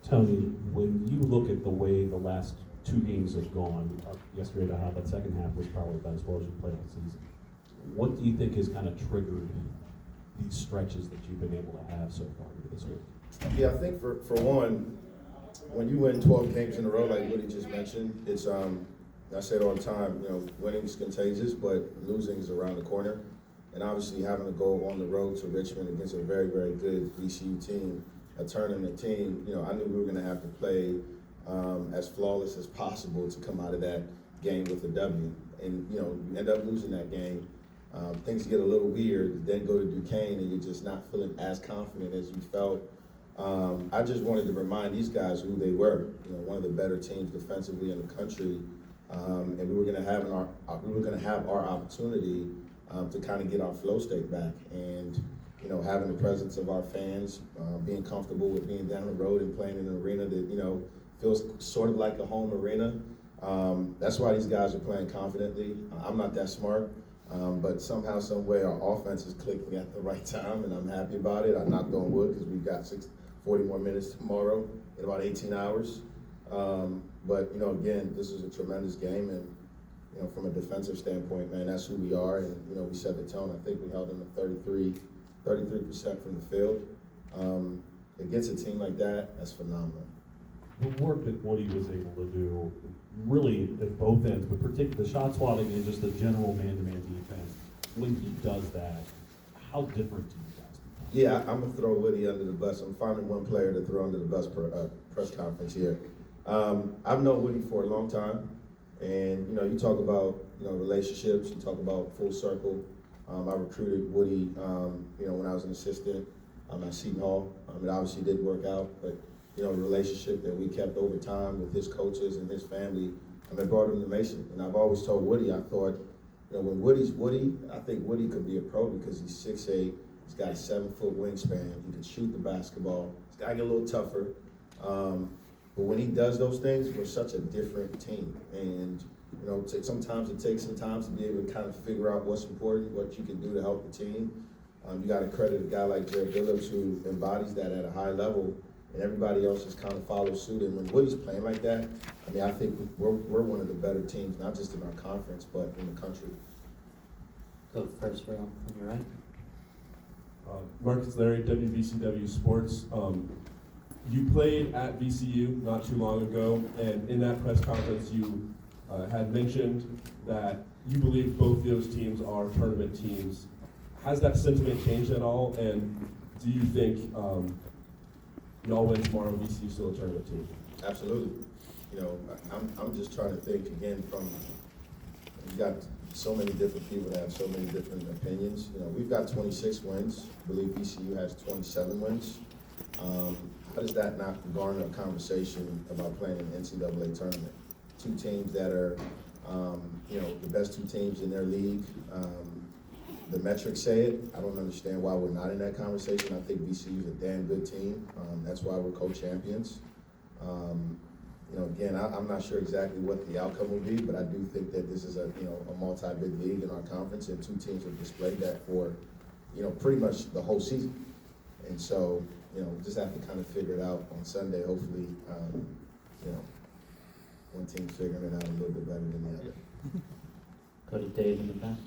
Tony, when you look at the way the last two games have gone, yesterday to how that second half was probably about as well as you played all season, what do you think has kind of triggered these stretches that you've been able to have so far this week? Yeah, I think for one, when you win 12 games in a row, like Woody just mentioned, it's I say it all the time, winning is contagious, but losing is around the corner. And obviously having to go on the road to Richmond against a very, very good VCU team, a tournament team, I knew we were going to have to play as flawless as possible to come out of that game with a W. And, you end up losing that game. Things get a little weird, then go to Duquesne and you're just not feeling as confident as you felt. I just wanted to remind these guys who they were, one of the better teams defensively in the country. And we were going to have our opportunity to kind of get our flow state back, and having the presence of our fans, being comfortable with being down the road and playing in an arena that feels sort of like a home arena. That's why these guys are playing confidently. I'm not that smart, but somehow, some way, our offense is clicking at the right time, and I'm happy about it. I knocked on wood because we've got 40 more minutes tomorrow in about 18 hours. But again, this is a tremendous game, and from a defensive standpoint, man, that's who we are, and we set the tone. I think we held them to 33% from the field. Against a team like that, that's phenomenal. The work that Woody was able to do, really at both ends, but particularly the shot swapping and just the general man-to-man defense, when he does that, how different do you guys become? Yeah, I'm gonna throw Woody under the bus. I'm finding one player to throw under the bus per press conference here. I've known Woody for a long time, and you talk about relationships, you talk about full circle. I recruited Woody, when I was an assistant at Seton Hall. It obviously didn't work out, but the relationship that we kept over time with his coaches and his family, it brought him to Mason. And I've always told Woody, I thought, when Woody's Woody, I think Woody could be a pro because he's 6'8", he's got a 7-foot wingspan, he can shoot the basketball, he's got to get a little tougher. But when he does those things, we're such a different team. And, sometimes it takes some time to be able to kind of figure out what's important, what you can do to help the team. You got to credit a guy like Jared Phillips who embodies that at a high level, and everybody else just kind of follows suit. And when Woody's playing like that, I think we're one of the better teams, not just in our conference, but in the country. Go first row on your right. Marcus Larry, WVCW Sports. You played at VCU not too long ago, and in that press conference you had mentioned that you believe both those teams are tournament teams. Has that sentiment changed at all, and do you think y'all win tomorrow, VCU still a tournament team? Absolutely. I'm just trying to think again you've got so many different people that have so many different opinions. We've got 26 wins. I believe VCU has 27 wins. How does that not garner a conversation about playing an NCAA tournament? Two teams that are, the best two teams in their league. The metrics say it. I don't understand why we're not in that conversation. I think VCU is a damn good team. That's why we're co-champions. Again, I'm not sure exactly what the outcome will be, but I do think that this is a multi-bid league in our conference, and two teams have displayed that for, pretty much the whole season. And so, just have to kind of figure it out on Sunday. Hopefully, one team's figuring it out a little bit better than the other. Go to Dave in the back.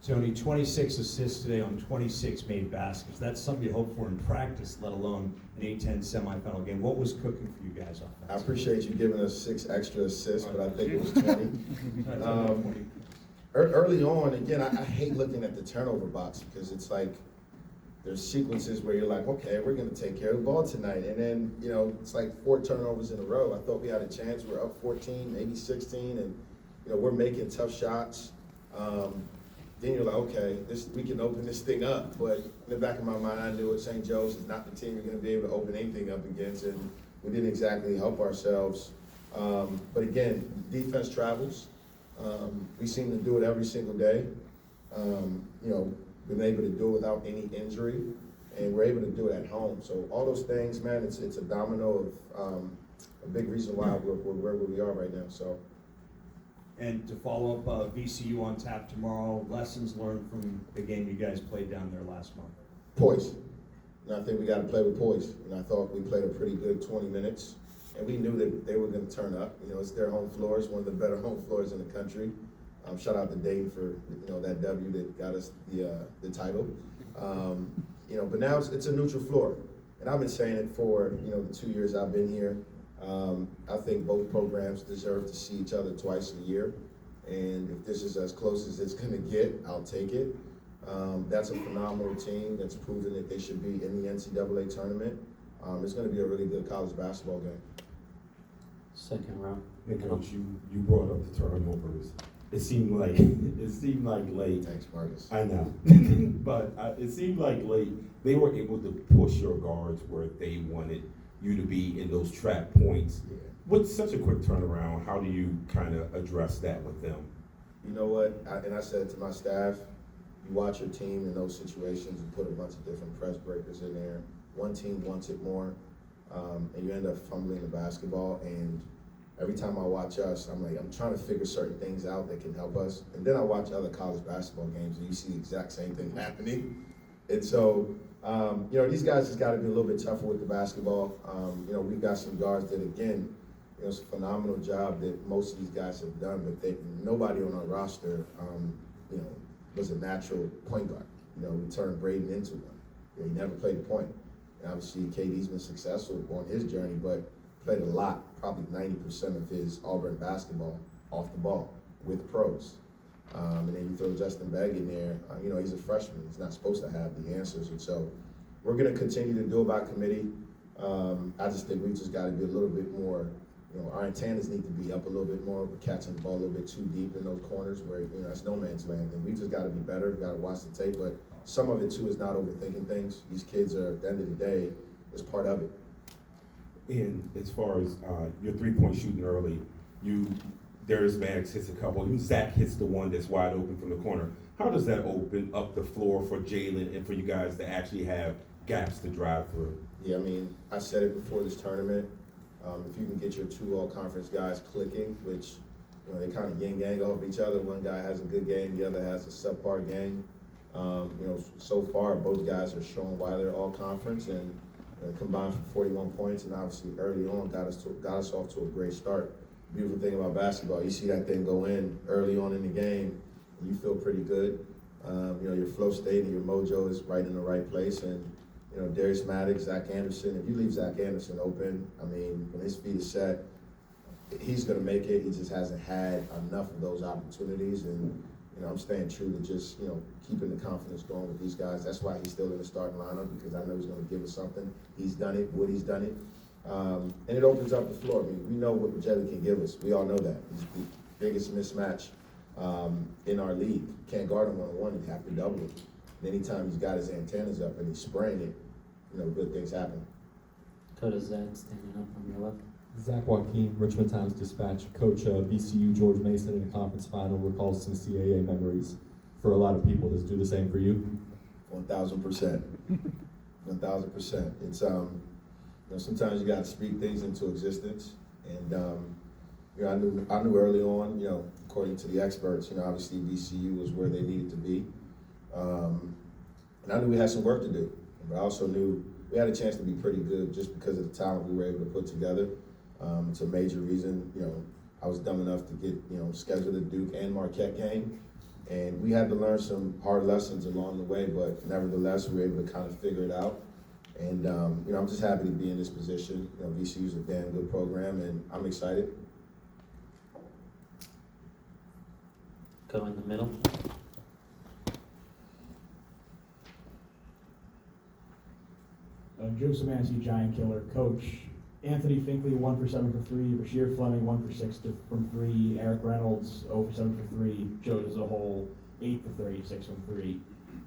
Tony, 26 assists today on 26 made baskets. That's something you hope for in practice, let alone an A-10 semifinal game. What was cooking for you guys off that? I appreciate you giving us 6 extra assists, but I think it was 20. Early on, again, I hate looking at the turnover box because it's like there's sequences where you're like, okay, we're going to take care of the ball tonight. And then, it's like 4 turnovers in a row. I thought we had a chance. We're up 14, maybe 16, and, we're making tough shots. Then you're like, okay, we can open this thing up. But in the back of my mind, I knew St. Joe's is not the team you're going to be able to open anything up against, and we didn't exactly help ourselves. But again, defense travels. We seem to do it every single day. Been able to do it without any injury, and we're able to do it at home. So all those things, man, it's a domino of a big reason why we're where we are right now. So. And to follow up, VCU on tap tomorrow. Lessons learned from the game you guys played down there last month. Poise. And I think we got to play with poise. And I thought we played a pretty good 20 minutes. And we knew that they were going to turn up. You know, it's their home floor. It's one of the better home floors in the country. Shout out to Dayton for, you know, that W that got us the title. You know, but now it's a neutral floor. And I've been saying it for, you know, the 2 years I've been here. I think both programs deserve to see each other twice a year. And if this is as close as it's going to get, I'll take it. That's a phenomenal team that's proven that they should be in the NCAA tournament. It's going to be a really good college basketball game. Second row. Hey, middle. Coach, you brought up the turnovers. It seemed like late. Thanks, Marcus. I know, but it seemed like late. They were able to push your guards where they wanted you to be in those trap points. Yeah. With such a quick turnaround, how do you kind of address that with them? You know what? I said it to my staff. You watch your team in those situations. You put a bunch of different press breakers in there. One team wants it more, and you end up fumbling the basketball. And every time I watch us, I'm trying to figure certain things out that can help us. And then I watch other college basketball games, and you see the exact same thing happening. And so, you know, these guys just got to be a little bit tougher with the basketball. You know, we've got some guards that, again, you know, it's a phenomenal job that most of these guys have done, but nobody on our roster, you know, was a natural point guard. You know, we turned Braden into one. You know, he never played the point. And obviously, KD's been successful on his journey, but played a lot, probably 90% of his Auburn basketball off the ball with pros. And then you throw Justin Begg in there, you know, he's a freshman. He's not supposed to have the answers. And so we're going to continue to do it by committee. I just think we just got to be a little bit more, you know, our antennas need to be up a little bit more. We're catching the ball a little bit too deep in those corners where, you know, it's no man's land. And we just got to be better. We got to watch the tape. But some of it, too, is not overthinking things. These kids are, at the end of the day, it's part of it. And as far as your three-point shooting early, Darius Maddox hits a couple. Zach hits the one that's wide open from the corner. How does that open up the floor for Jalen and for you guys to actually have gaps to drive through? Yeah, I mean, I said it before this tournament. If you can get your two all-conference guys clicking, which, you know, they kind of yin-yang off each other. One guy has a good game, the other has a subpar game. You know, so far, both guys are showing why they're all-conference and combined for 41 points, and obviously early on got us off to a great start. Beautiful thing about basketball, you see that thing go in early on in the game, and you feel pretty good. You know, your flow state and your mojo is right in the right place, and you know, Darius Maddox, Zach Anderson, if you leave Zach Anderson open, I mean, when his feet are set, he's going to make it. He just hasn't had enough of those opportunities, and you know, I'm staying true to just, you know, keeping the confidence going with these guys. That's why he's still in the starting lineup, because I know he's going to give us something. He's done it. Woody's done it. And it opens up the floor. I mean, we know what Jelly can give us. We all know that. He's the biggest mismatch in our league. You can't guard him one-on-one. You have to double him. And anytime he's got his antennas up and he's spraying it, you know, good things happen. Coda Zach standing up on your left. Zach Joaquin, Richmond Times-Dispatch. Coach, VCU George Mason in the conference final recalls some CAA memories. For a lot of people, does it do the same for you? 1,000%. 1,000%. It's you know, sometimes you got to speak things into existence, and you know, I knew early on, you know, according to the experts, you know, obviously VCU was where they needed to be, and I knew we had some work to do, but I also knew we had a chance to be pretty good just because of the talent we were able to put together. It's a major reason, you know, I was dumb enough to get, you know, scheduled a Duke and Marquette game. And we had to learn some hard lessons along the way, but nevertheless, we were able to kind of figure it out. And, you know, I'm just happy to be in this position. You know, VCU is a damn good program, and I'm excited. Go in the middle. Joe Szymanski, Giant Killer. Coach, Anthony Finkley, 1 for 7 for 3. Bashir Fleming, 1 for 6 from 3. Eric Reynolds, 0 for 7 for 3. Joe as a whole, 8 for 36 from 3.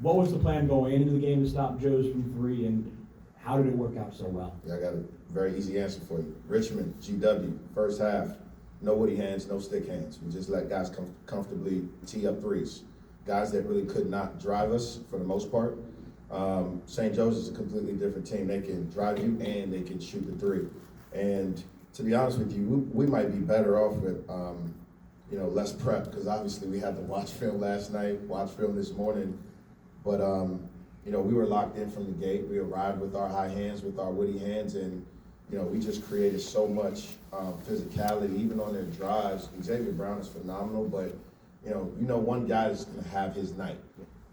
What was the plan going into the game to stop Joe's from 3, and how did it work out so well? Yeah, I got a very easy answer for you. Richmond, GW, first half, no woody hands, no stick hands. We just let guys comfortably tee up threes. Guys that really could not drive us for the most part. St. Joe's is a completely different team. They can drive you and they can shoot the three. And to be honest with you, we might be better off with, you know, less prep, because obviously we had to watch film last night, watch film this morning. But we were locked in from the gate. We arrived with our high hands, with our woody hands, and we just created so much physicality, even on their drives. Xavier Brown is phenomenal, but one guy is going to have his night.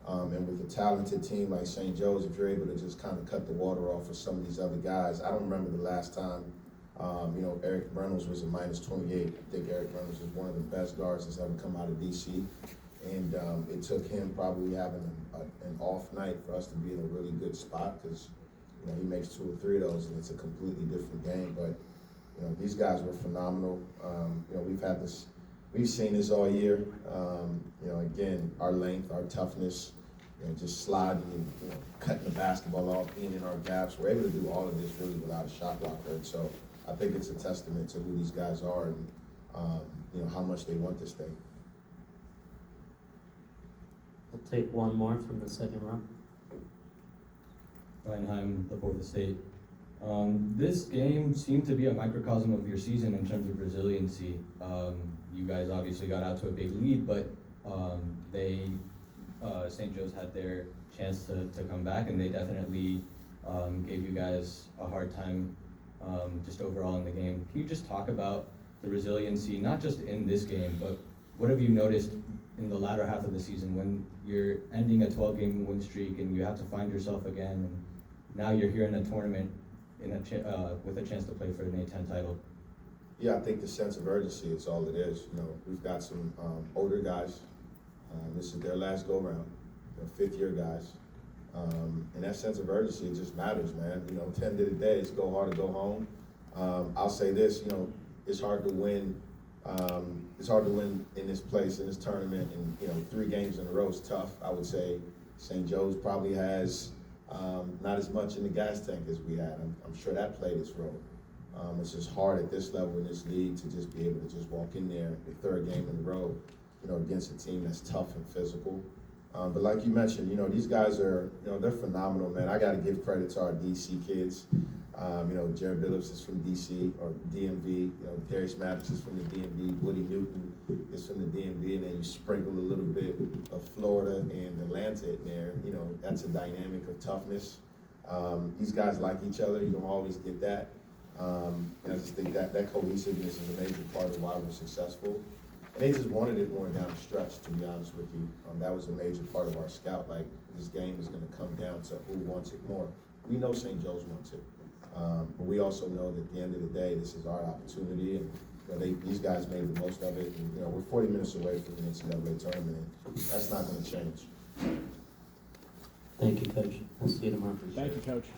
And with a talented team like St. Joe's, if you're able to just kind of cut the water off with some of these other guys, I don't remember the last time, Eric Reynolds was a minus 28. I think Eric Reynolds is one of the best guards that's ever come out of DC. And it took him probably having an off night for us to be in a really good spot, because he makes 2 or 3 of those and it's a completely different game. But these guys were phenomenal. We've seen this all year. Again, our length, our toughness, just sliding and cutting the basketball off, being in our gaps. We're able to do all of this really without a shot blocker. And so I think it's a testament to who these guys are and how much they want this thing. We'll take one more from the second row. Ryan Heim, the Fourth Estate. This game seemed to be a microcosm of your season in terms of resiliency. You guys obviously got out to a big lead, but St. Joe's had their chance to come back, and they definitely gave you guys a hard time just overall in the game. Can you just talk about the resiliency, not just in this game, but what have you noticed in the latter half of the season when you're ending a 12-game win streak and you have to find yourself again, and now you're here in a tournament with a chance to play for an A10 title? Yeah, I think the sense of urgency, it's all it is. We've got some older guys. This is their last go-round. They're 5th-year guys. And that sense of urgency, it just matters, man. At the end of the day, it's go hard or go home. I'll say this, it's hard to win. It's hard to win in this place, in this tournament, and 3 games in a row is tough. I would say St. Joe's probably has not as much in the gas tank as we had. I'm sure that played its role. It's just hard at this level in this league to just be able to just walk in there the 3rd game in a row, against a team that's tough and physical. But like you mentioned, these guys are, they're phenomenal, man. I got to give credit to our DC kids. Jared Billups is from DC or DMV. Darius Maddox is from the DMV. Woody Newton is from the DMV, and then you sprinkle a little bit of Florida and Atlanta in there. That's a dynamic of toughness. These guys like each other. You don't always get that. And I just think that cohesiveness is a major part of why we're successful. And they just wanted it more down the stretch, to be honest with you. That was a major part of our scout. Like, this game is going to come down to who wants it more. We know St. Joe's wants it. But we also know that at the end of the day, this is our opportunity. And these guys made the most of it. And, we're 40 minutes away from the NCAA tournament. And that's not going to change. Thank you, Coach. We'll see you tomorrow. Thank you, Coach.